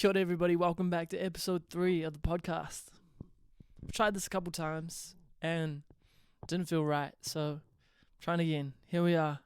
Kia ora everybody, welcome back to episode 3 of the podcast. I've tried this a couple times and it didn't feel right, so I'm trying again. Here we are.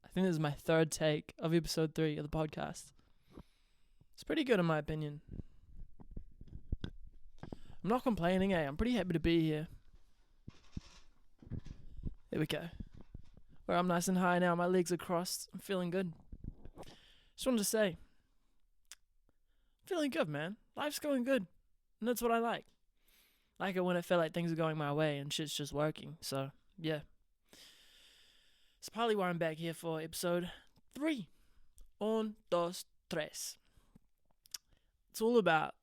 I think this is my third take of episode 3 of the podcast. It's pretty good in my opinion. I'm not complaining, I'm pretty happy to be here. There we go. Where I'm nice and high now, my legs are crossed, I'm feeling good. Just wanted to say, feeling good, man. Life's going good. And that's what I like. Like it when I feel like things are going my way and shit's just working. So, yeah. It's partly why I'm back here for episode 3. Un, dos, tres. It's all about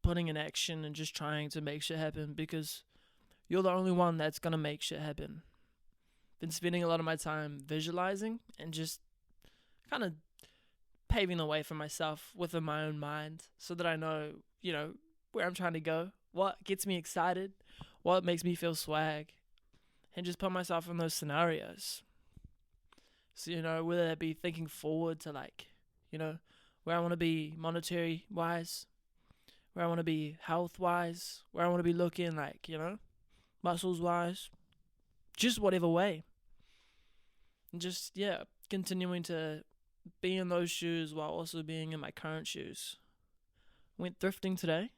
putting in action and just trying to make shit happen because you're the only one that's going to make shit happen. Been spending a lot of my time visualizing and just kind of paving the way for myself within my own mind so that I know, where I'm trying to go, what gets me excited, what makes me feel swag, and just put myself in those scenarios. So, whether that be thinking forward to where I want to be monetary wise, where I want to be health wise, where I want to be looking muscles wise, just whatever way. And just, continuing to be in those shoes while also being in my current shoes. Went thrifting today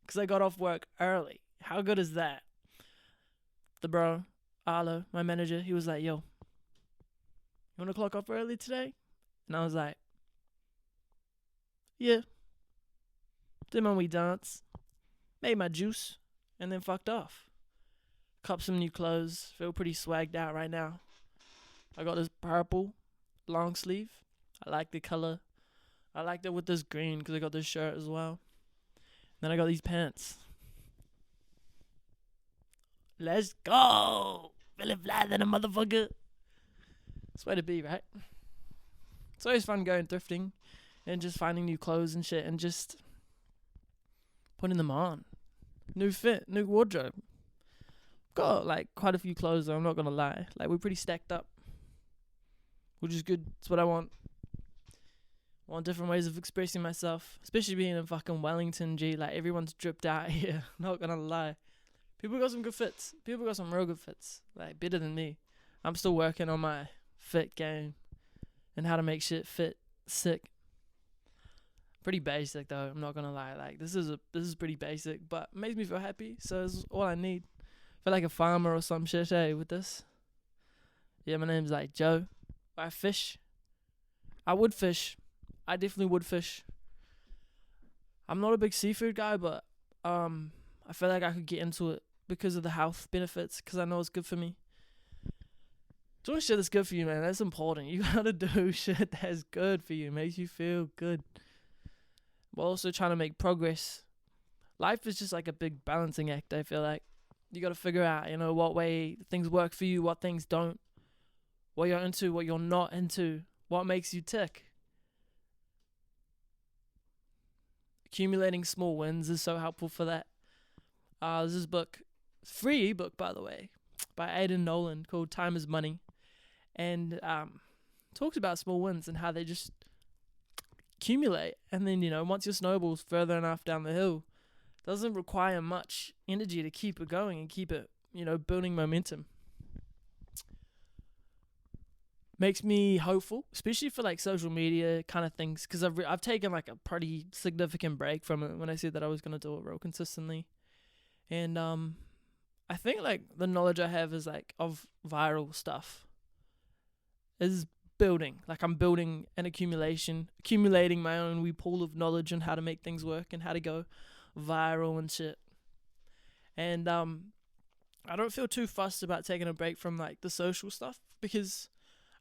because I got off work early. How good is that? The bro, Arlo, my manager, he was like, yo, you want to clock off early today? And I was like, yeah. Did my wee dance, made my juice, and then fucked off. Cop some new clothes, feel pretty swagged out right now. I got this purple long sleeve. I like the color. I liked it with this green because I got this shirt as well. Then I got these pants. Let's go! Feeling fly than a motherfucker. That's the way to be, right? It's always fun going thrifting and just finding new clothes and shit and just putting them on. New fit, new wardrobe. Got quite a few clothes though, I'm not gonna lie. We're pretty stacked up, which is good. It's what I want. Want different ways of expressing myself, especially being in fucking Wellington, everyone's dripped out here, not gonna lie. People got some good fits. People got some real good fits, better than me. I'm still working on my fit game and how to make shit fit sick. Pretty basic though, I'm not gonna lie. This is pretty basic, but it makes me feel happy, so it's all I need. I feel like a farmer or some shit, with this. Yeah, my name's Joe. I fish. I would fish. I definitely would fish. I'm not a big seafood guy, but I feel like I could get into it because of the health benefits, because I know it's good for me. Doing shit that's good for you, man, that's important. You gotta do shit that's good for you, makes you feel good. But also trying to make progress. Life is just a big balancing act, I feel like. You gotta figure out, what way things work for you, what things don't. What you're into, what you're not into. What makes you tick. Accumulating small wins is so helpful for that. There's this book, free ebook by the way, by Aiden Nolan called Time is Money, and talks about small wins and how they just accumulate, and then once your snowball's further enough down the hill, doesn't require much energy to keep it going and keep it building momentum. Makes me hopeful, especially for social media kind of things, because I've taken a pretty significant break from it when I said that I was going to do it real consistently. And I think the knowledge I have is of viral stuff is building. I'm building an accumulating my own wee pool of knowledge on how to make things work and how to go viral and shit. And I don't feel too fussed about taking a break from the social stuff, because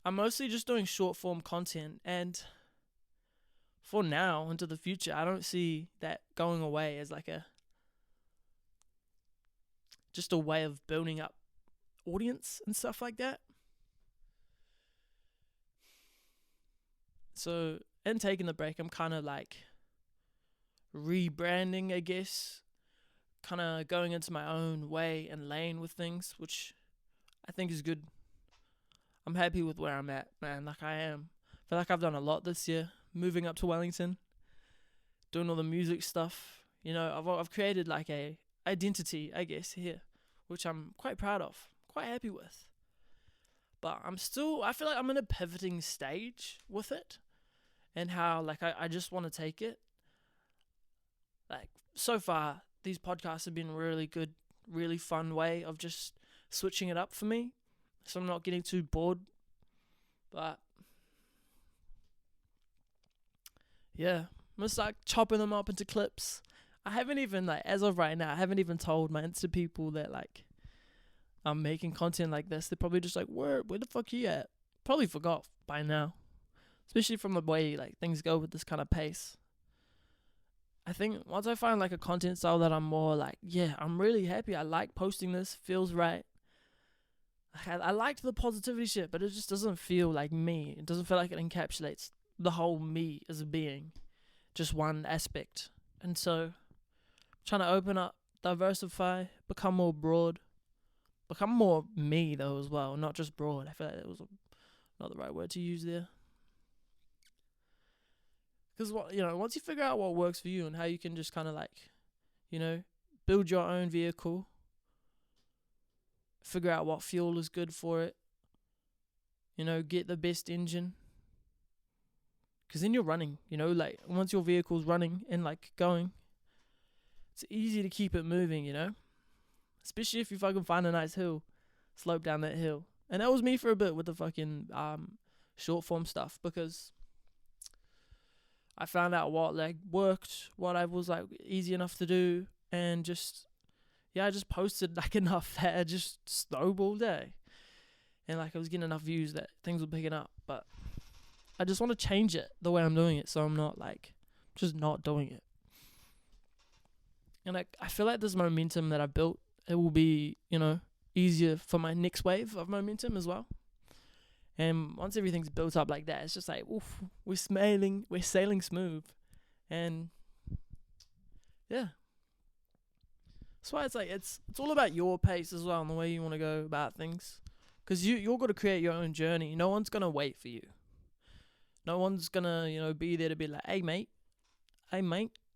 I'm mostly just doing short form content, and for now into the future, I don't see that going away as just a way of building up audience and stuff like that. So in taking the break, I'm kind of rebranding, I guess, kind of going into my own way and lane with things, which I think is good. I'm happy with where I'm at, man. I am. I feel like I've done a lot this year, moving up to Wellington. doing all the music stuff. You know, I've created like a identity, I guess, here, which I'm quite proud of, quite happy with. But I feel like I'm in a pivoting stage with it, and how like I just want to take it. Like so far, these podcasts have been really good, really fun way of just switching it up for me, so I'm not getting too bored. But yeah, I'm gonna start chopping them up into clips. I haven't even, like, as of right now, I haven't even told my Insta people that like I'm making content like this. They're probably just like, where the fuck you at? Probably forgot by now, especially from the way like things go with this kind of pace. I think once I find like a content style that I'm more like, yeah, I'm really happy, I like posting this, feels right. I liked the positivity shit, but it just doesn't feel like me. It doesn't feel like it encapsulates the whole me as a being, just one aspect. And so, trying to open up, diversify, become more broad, become more me though as well, not just broad. I feel like that was not the right word to use there. Because once you figure out what works for you and how you can just kind of like, build your own vehicle, figure out what fuel is good for it, get the best engine. Because then you're running, like once your vehicle's running and like going, it's easy to keep it moving, especially if you fucking find a nice hill, slope down that hill. And that was me for a bit with the fucking short form stuff, because I found out what like worked, what I was like easy enough to do, and I just posted like enough that I just snowballed day. And like I was getting enough views that things were picking up. But I just want to change it the way I'm doing it, so I'm not like just not doing it. And I feel like this momentum that I built, it will be, easier for my next wave of momentum as well. And once everything's built up like that, it's just like, oof, we're sailing smooth. And yeah. That's why it's like, it's all about your pace as well and the way you want to go about things. Because you're got to create your own journey. No one's going to wait for you. No one's going to, be there to be like, hey mate,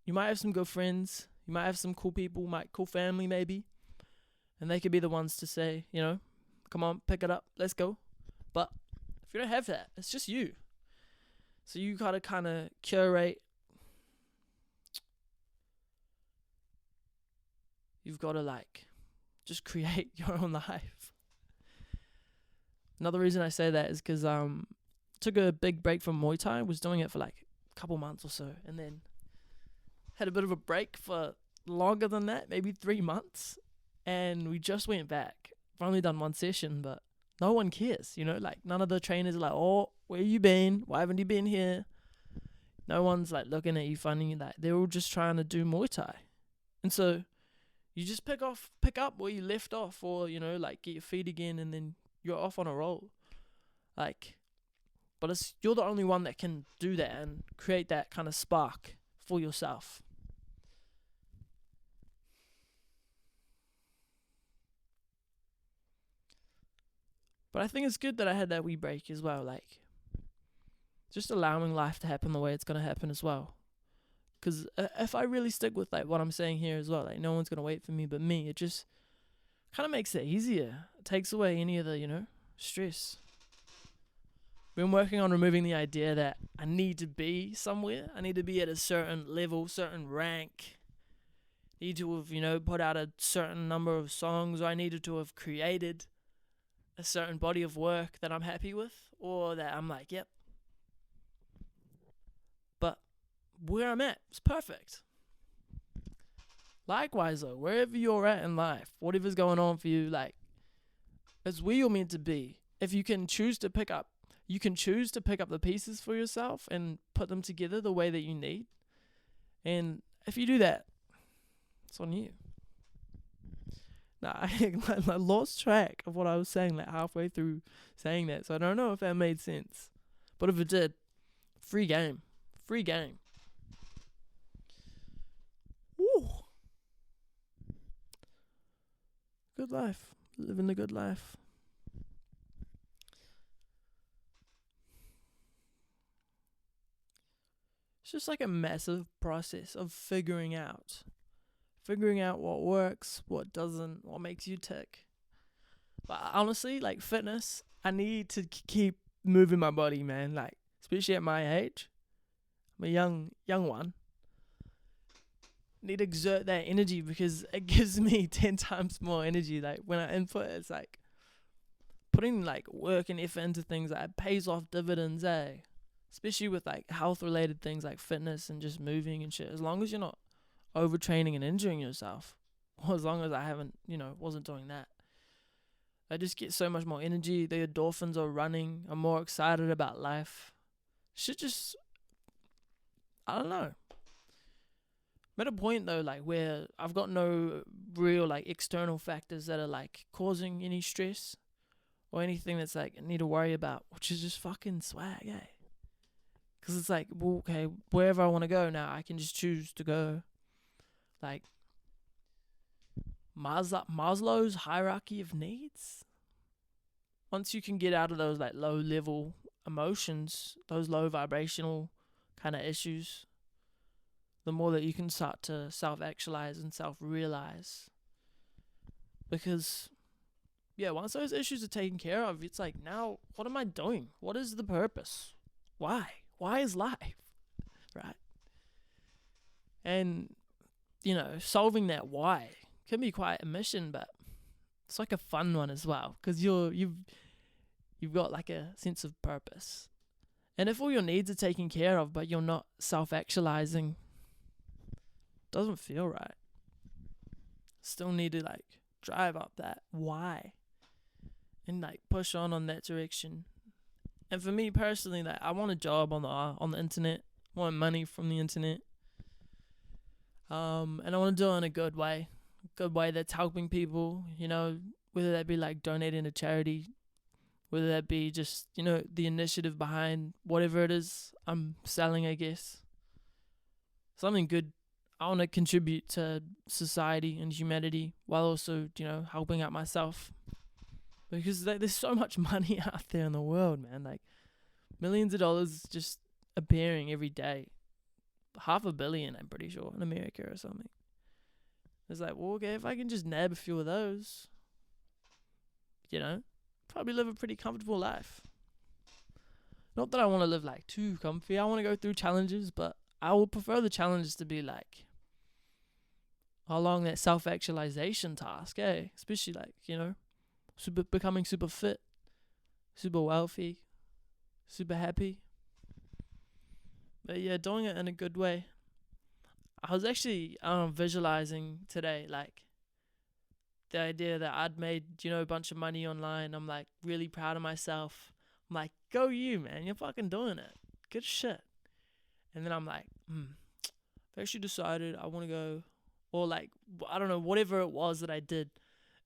you might have some good friends. You might have some cool people, cool family maybe. And they could be the ones to say, come on, pick it up, let's go. But if you don't have that, it's just you. So you gotta kind of curate. You've got to like just create your own life. Another reason I say that is because took a big break from Muay Thai. Was doing it for like a couple months or so, and then had a bit of a break for longer than that, maybe 3 months, and we just went back. I've only done one session, but no one cares, like none of the trainers are like, oh, where you been? Why haven't you been here? No one's like looking at you funny. Like they're all just trying to do Muay Thai. And so you just pick up where you left off, or, like get your feet again, and then you're off on a roll. Like, but you're the only one that can do that and create that kind of spark for yourself. But I think it's good that I had that wee break as well, like just allowing life to happen the way it's going to happen as well. Because if I really stick with like what I'm saying here as well, like no one's going to wait for me but me, it just kind of makes it easier. It takes away any of the, stress. Been working on removing the idea that I need to be somewhere. I need to be at a certain level, certain rank. Need to have, put out a certain number of songs, or I needed to have created a certain body of work that I'm happy with, or that I'm like, yep. But where I'm at is perfect. Likewise though, wherever you're at in life, whatever's going on for you, like, it's where you're meant to be. If you can choose to pick up the pieces for yourself and put them together the way that you need. And if you do that, it's on you. I lost track of what I was saying like halfway through saying that, so I don't know if that made sense. But if it did, free game. Woo. Good life. Living the good life. It's just like a massive process of figuring out what works, what doesn't, what makes you tick. But honestly, like fitness, I need to keep moving my body, man. Like, especially at my age, I'm a young one. Need to exert that energy because it gives me 10 times more energy. Like when I input, it's like putting like work and effort into things that like, pays off dividends, especially with like health related things like fitness and just moving and shit. As long as you're not overtraining and injuring yourself, or as long as I haven't, wasn't doing that, I just get so much more energy. The endorphins are running. I'm more excited about life. Shit just, I don't know. I'm at a point though, like where I've got no real like external factors that are like causing any stress or anything that's like I need to worry about, which is just fucking swag, Because it's like, well, okay, wherever I want to go now, I can just choose to go. Like Maslow's hierarchy of needs. Once you can get out of those like low level emotions, those low vibrational kind of issues, the more that you can start to self-actualize and self-realize. Because, once those issues are taken care of, it's like, now, what am I doing? What is the purpose? Why? Why is life? Right? And, solving that why can be quite a mission, but it's like a fun one as well. Because you've got like a sense of purpose. And if all your needs are taken care of, but you're not self-actualizing, doesn't feel right. Still need to like drive up that why and like push on that direction. And for me personally, like I want a job on the internet. I want money from the internet. And I want to do it in a good way that's helping people, whether that be like donating to charity, whether that be just, the initiative behind whatever it is I'm selling, I guess. Something good. I want to contribute to society and humanity while also, helping out myself. Because there's so much money out there in the world, man. Like, millions of dollars just appearing every day. $500 million, I'm pretty sure, in America or something. It's like, well, okay, if I can just nab a few of those, probably live a pretty comfortable life. Not that I want to live, like, too comfy. I want to go through challenges, but I would prefer the challenges to be, like, along that self-actualization task, especially like, becoming super fit, super wealthy, super happy. But doing it in a good way. I was actually visualizing today, like, the idea that I'd made, a bunch of money online. I'm like really proud of myself. I'm like, go you, man, you're fucking doing it. Good shit. And then I'm like, I actually decided I want to go, or like, I don't know, whatever it was that I did,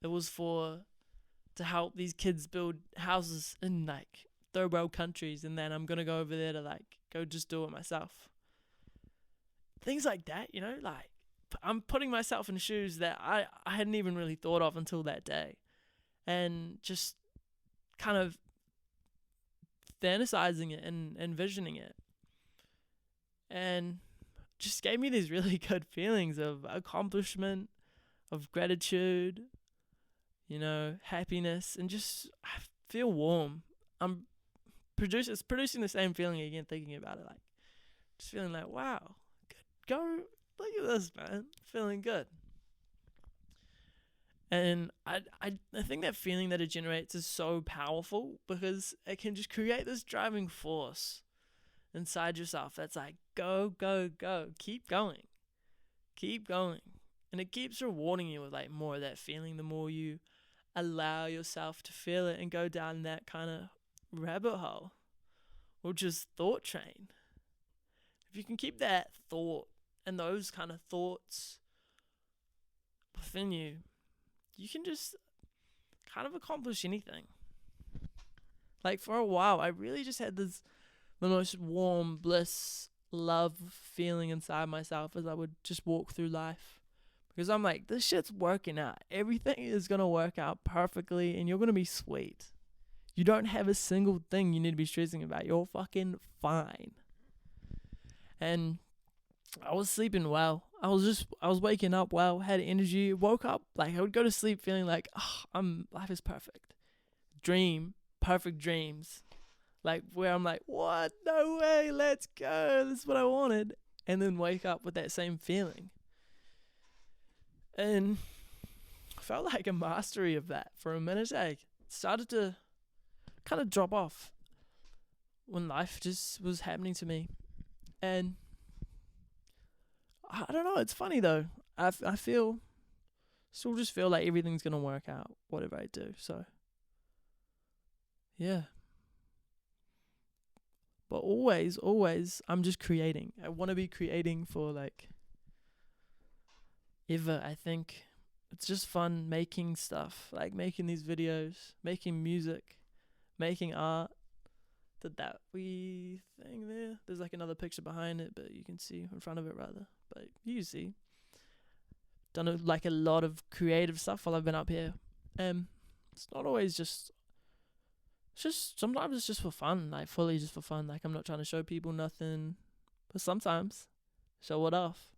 it was to help these kids build houses in like third world countries, and then I'm going to go over there to like, go just do it myself. Things like that, like, I'm putting myself in shoes that I hadn't even really thought of until that day. And just kind of fantasizing it and envisioning it. And just gave me these really good feelings of accomplishment, of gratitude, happiness, and just I feel warm. It's producing the same feeling again thinking about it, like just feeling like, wow, go look at this, man, feeling good. And I think that feeling that it generates is so powerful because it can just create this driving force inside yourself that's like, go, keep going. And it keeps rewarding you with like more of that feeling the more you allow yourself to feel it and go down that kind of rabbit hole, or just thought train. If you can keep that thought and those kind of thoughts within you, you can just kind of accomplish anything. Like for a while, I really just had the most warm, bliss, love feeling inside myself as I would just walk through life. Because I'm like, this shit's working out. Everything is going to work out perfectly and you're going to be sweet. You don't have a single thing you need to be stressing about. You're fucking fine. And I was sleeping well. I was waking up well, had energy, woke up, like I would go to sleep feeling like, life is perfect. Perfect dreams. Like where I'm like, what? No way, let's go. This is what I wanted. And then wake up with that same feeling. And I felt like a mastery of that for a minute. I started to kind of drop off when life just was happening to me. And I don't know, it's funny though. I still just feel like everything's going to work out, whatever I do. So, yeah. But always, I'm just creating. I want to be creating for like ever, I think. It's just fun making stuff, like making these videos, making music, making art. Did that wee thing there. There's like another picture behind it, but you can see in front of it rather. But you see. Done a lot of creative stuff while I've been up here. It's not always just... sometimes it's just for fun, like fully just for fun. Like I'm not trying to show people nothing. But sometimes, show it off.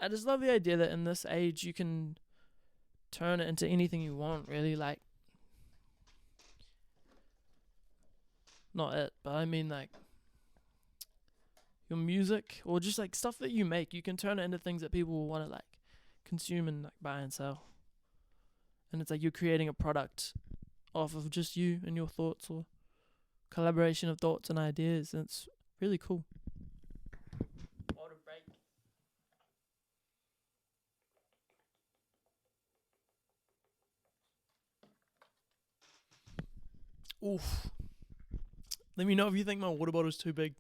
I just love the idea that in this age you can turn it into anything you want, really. Like, not it, but I mean like your music or just like stuff that you make, you can turn it into things that people will want to like consume and like buy and sell. And it's like you're creating a product off of just you and your thoughts, or collaboration of thoughts and ideas, and it's really cool. Water break. Oof. Let me know if you think my water bottle's too big.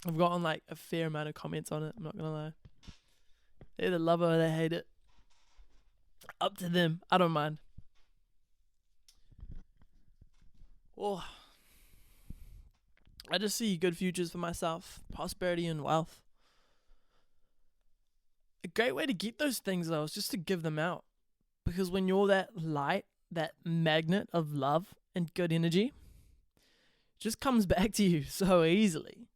I've gotten like a fair amount of comments on it, I'm not gonna lie. They either love it or they hate it. Up to them. I don't mind. Oh, I just see good futures for myself, prosperity and wealth. A great way to get those things though is just to give them out. Because when you're that light, that magnet of love and good energy, it just comes back to you so easily.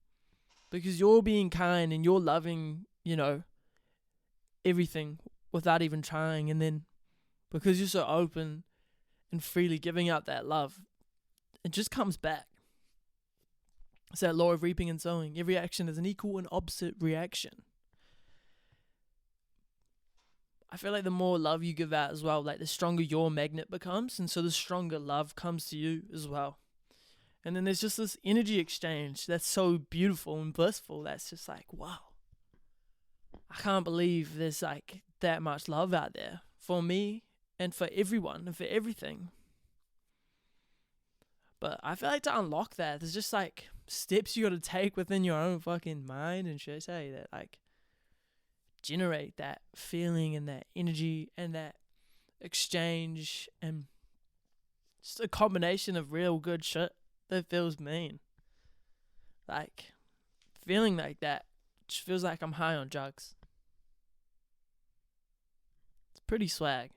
Because you're being kind and you're loving, everything without even trying. And then because you're so open and freely giving out that love, it just comes back. It's that law of reaping and sowing. Every action is an equal and opposite reaction. I feel like the more love you give out as well, like the stronger your magnet becomes. And so the stronger love comes to you as well. And then there's just this energy exchange that's so beautiful and blissful. That's just like, wow. I can't believe there's like that much love out there for me and for everyone and for everything. But I feel like to unlock that, there's just like steps you got to take within your own fucking mind and shit, that like generate that feeling and that energy and that exchange, and just a combination of real good shit that feels mean. Like feeling like that just feels like I'm high on drugs. It's pretty swag.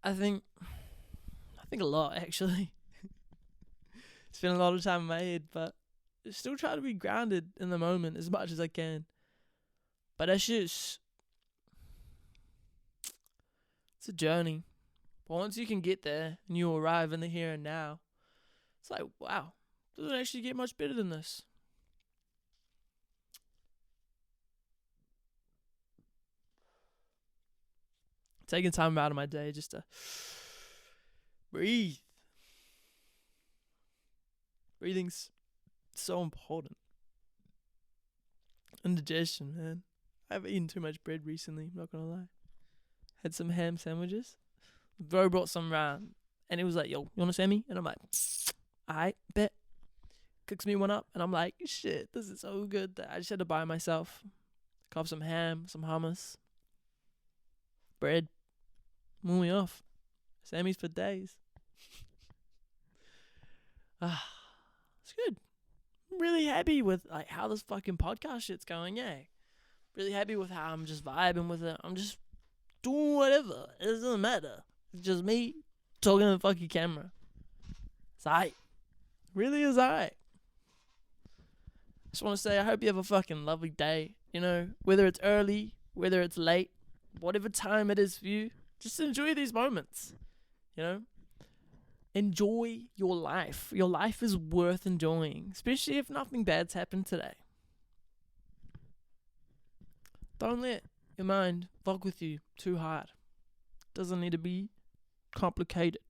I think a lot, actually. Spend a lot of time in my head, but I still try to be grounded in the moment as much as I can. But it's a journey. But once you can get there and you arrive in the here and now, it's like, wow, doesn't actually get much better than this. Taking time out of my day just to breathe. Breathing's so important. Indigestion, man. I've eaten too much bread recently, I'm not gonna lie. Had some ham sandwiches. Bro brought some round, and it was like, yo, you want a Sammy? And I'm like, alright, bet. Cooks me one up, and I'm like, shit, this is so good that I just had to buy myself. Cop some ham, some hummus, bread. Move me off. Sammy's for days. It's good. I'm really happy with like how this fucking podcast shit's going, yeah. Really happy with how I'm just vibing with it. I'm just doing whatever. It doesn't matter. It's just me talking to the fucking camera. It's aight. Really is alright. Just want to say, I hope you have a fucking lovely day. You know, whether it's early, whether it's late, whatever time it is for you, just enjoy these moments. You know, enjoy your life. Your life is worth enjoying, especially if nothing bad's happened today. Don't let your mind fuck with you too hard. Doesn't need to be complicated.